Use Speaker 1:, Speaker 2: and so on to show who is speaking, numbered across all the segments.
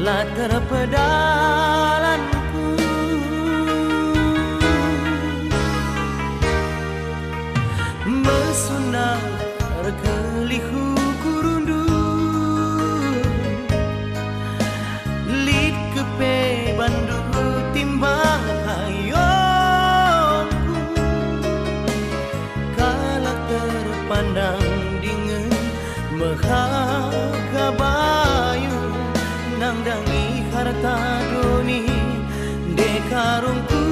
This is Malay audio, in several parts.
Speaker 1: latar pedalanku. Mesunar kelihu kurundu, lid kepe bandu timbang hayongku. Kala terpandang dingin mahagabayu, nang dangi harta doni dekarungku.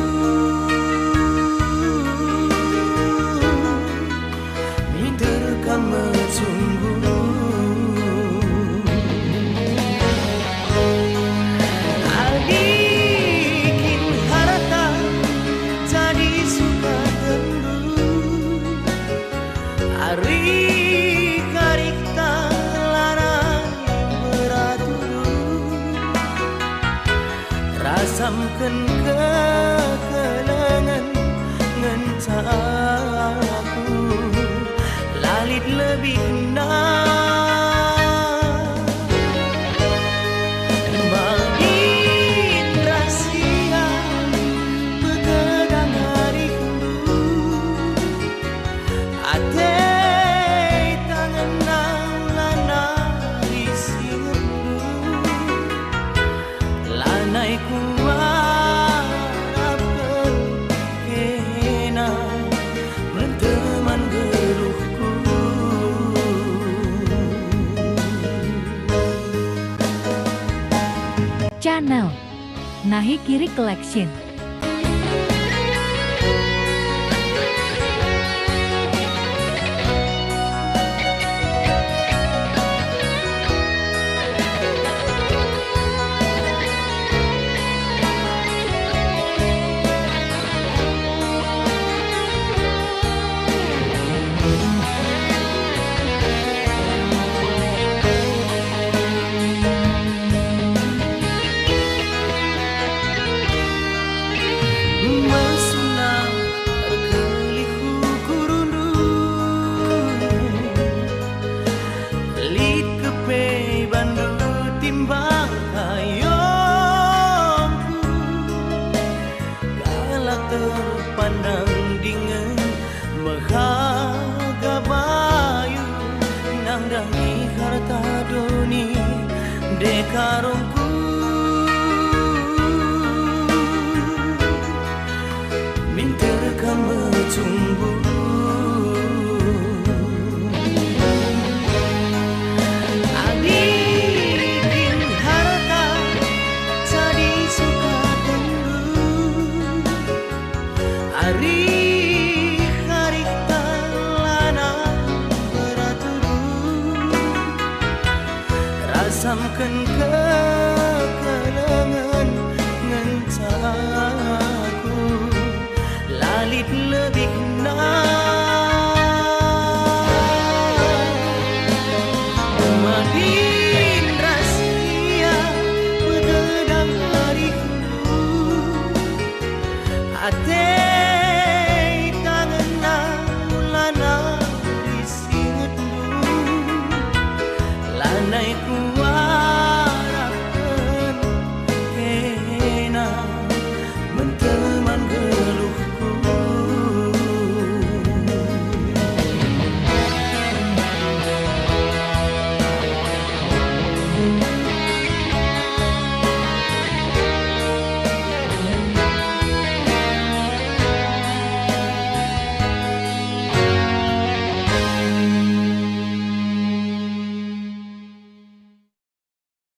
Speaker 1: Minder kamu sungguh adikin harta jadi suka tendu. Ari karikta larang beraturu, rasamkan kekelengan ngencaku, lalit lebih kenal. Main rahasia begadang hari hulu, ate tangan lana disindu, lanai kuarapkan kena menteman geluhku.
Speaker 2: Channel Nahi Kiri Collection.
Speaker 1: Mesunar kelihu kurundu, lid kepe bandu timbang hayongku. Galak terpandang dingin mahagabayu, nang dangi harta doni dekarungku. Minter kamu tunggu adikin harta jadi suka tendu. Ari harikta lana beraturu, rasamkan